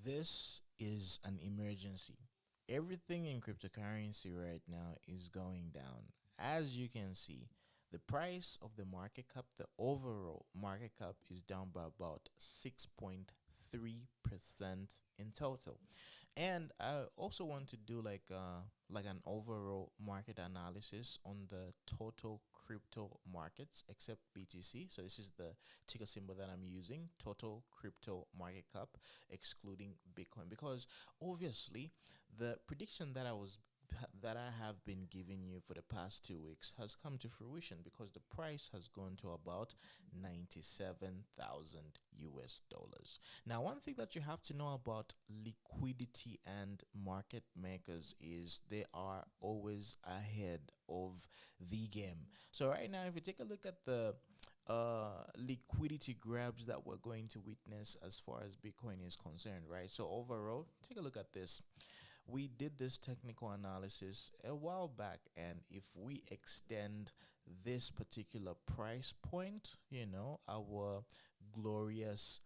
This is an emergency. Everything in cryptocurrency right now is going down. As you can see, the price of the market cap, the overall market cap, is down by about 6.3% in total. And I also want to do like an overall market analysis on the total crypto markets except BTC. So this is the ticker symbol that I'm using, total crypto market cap excluding Bitcoin, because obviously the prediction that I have been giving you for the past 2 weeks has come to fruition because the price has gone to about 97,000 US dollars. Now, one thing that you have to know about liquidity and market makers is they are always ahead of the game. So right now, if you take a look at the liquidity grabs that we're going to witness as far as Bitcoin is concerned, right? So overall, take a look at this. We did this technical analysis a while back, and if we extend this particular price point, our glorious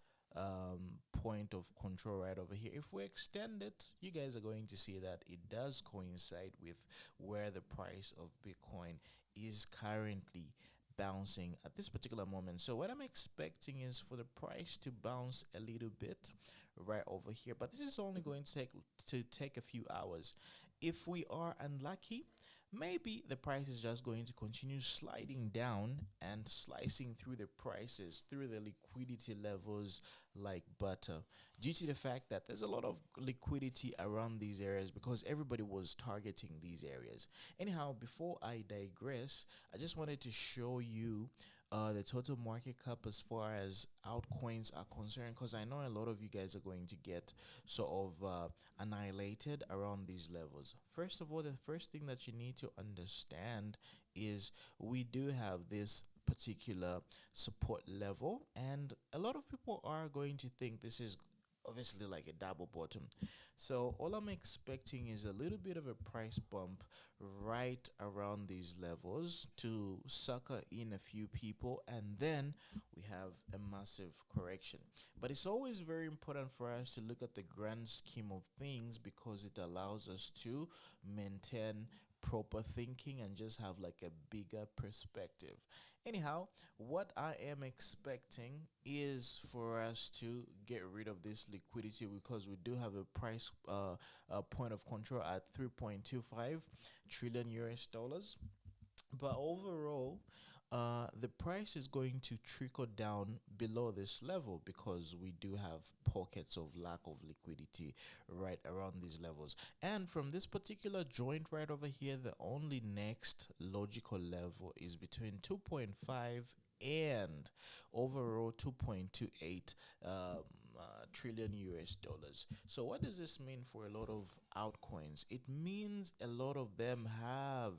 point of control right over here, if we extend it, you guys are going to see that it does coincide with where the price of Bitcoin is currently bouncing at this particular moment. So what I'm expecting is for the price to bounce a little bit right over here, but this is only going to take a few hours. If we are unlucky, maybe the price is just going to continue sliding down and slicing through the prices, through the liquidity levels like butter, due to the fact that there's a lot of liquidity around these areas because everybody was targeting these areas. Anyhow, before I digress, I just wanted to show you the total market cap as far as altcoins are concerned, because I know a lot of you guys are going to get sort of annihilated around these levels. First of all, the first thing that you need to understand is we do have this particular support level, and a lot of people are going to think this is obviously like a double bottom. So all I'm expecting is a little bit of a price bump right around these levels to sucker in a few people, and then we have a massive correction. But it's always very important for us to look at the grand scheme of things because it allows us to maintain proper thinking and just have like a bigger perspective. Anyhow, what I am expecting is for us to get rid of this liquidity because we do have a price point of control at 3.25 trillion US dollars. But overall, the price is going to trickle down below this level because we do have pockets of lack of liquidity right around these levels. And from this particular joint right over here, the only next logical level is between 2.5 and overall 2.28 trillion US dollars. So what does this mean for a lot of altcoins? It means a lot of them have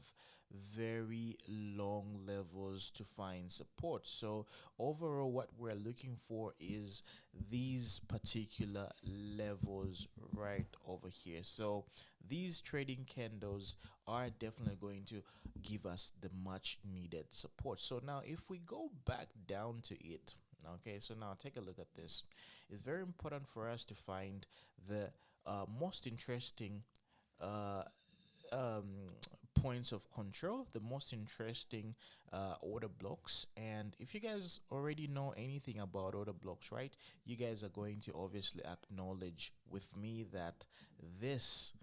very long levels to find support. So overall, what we're looking for is these particular levels right over here. So these trading candles are definitely going to give us the much needed support. So now if we go back down to it, okay, so now take a look at this. It's very important for us to find the most interesting uh, um, points of control, the most interesting order blocks. And if you guys already know anything about order blocks, right, you guys are going to obviously acknowledge with me that this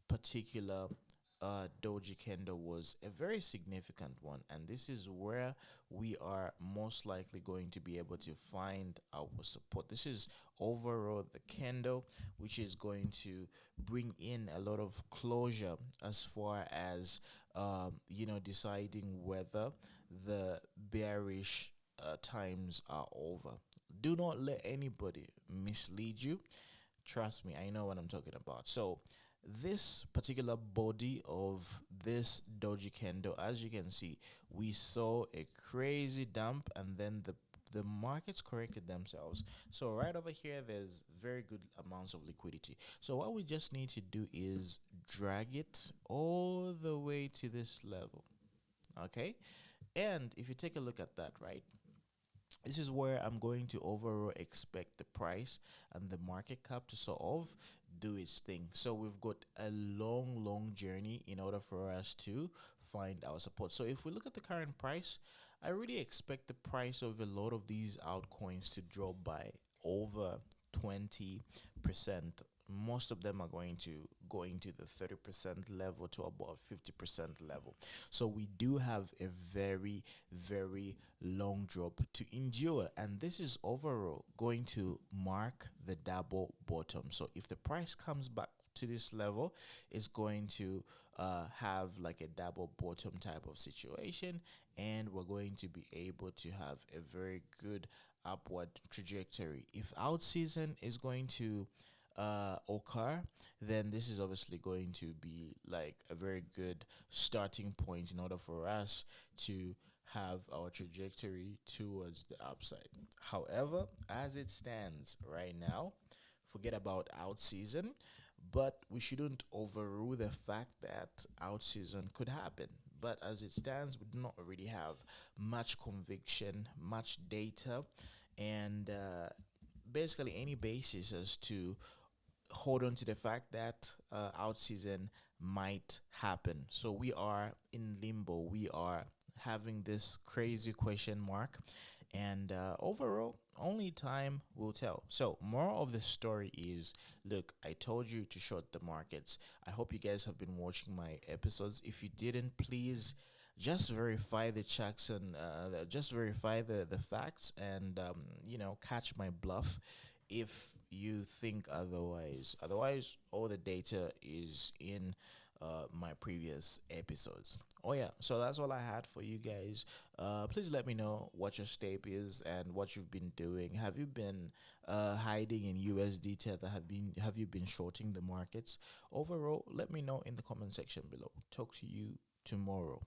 particular doji candle was a very significant one, and this is where we are most likely going to be able to find our support. This is overall the candle which is going to bring in a lot of closure as far as deciding whether the bearish times are over. Do not let anybody mislead you. Trust me, I know what I'm talking about. So this particular body of this doji candle, as you can see, we saw a crazy dump, and then the markets corrected themselves. So right over here, there's very good amounts of liquidity. So what we just need to do is drag it all the way to this level. Okay, and if you take a look at that, right, This is where I'm going to overall expect the price and the market cap to sort of do its thing. So we've got a long journey in order for us to find our support. So if we look at the current price, I really expect the price of a lot of these altcoins to drop by over 20%. Most of them are going to go into the 30% level to about 50% level. So we do have a very long drop to endure, and this is overall going to mark the double bottom. So if the price comes back to this level, it's going to have like a double bottom type of situation, and we're going to be able to have a very good upward trajectory. If out season is going to occur, then this is obviously going to be like a very good starting point in order for us to have our trajectory towards the upside. However, as it stands right now, forget about out season, but we shouldn't overrule the fact that out season could happen. But as it stands, we do not really have much conviction, much data, and basically any basis as to hold on to the fact that out season might happen. So we are in limbo. We are having this crazy question mark, and overall, only time will tell. So, more of the story is, look, I told you to short the markets. I hope you guys have been watching my episodes. If you didn't, please just verify the checks and just verify the facts, and catch my bluff if you think otherwise. Otherwise, all the data is in my previous episodes. Oh yeah, so that's all I had for you guys. Please let me know what your step is and what you've been doing. Have you been hiding in USD Tether? Have you been shorting the markets? Overall, let me know in the comment section below. Talk to you tomorrow.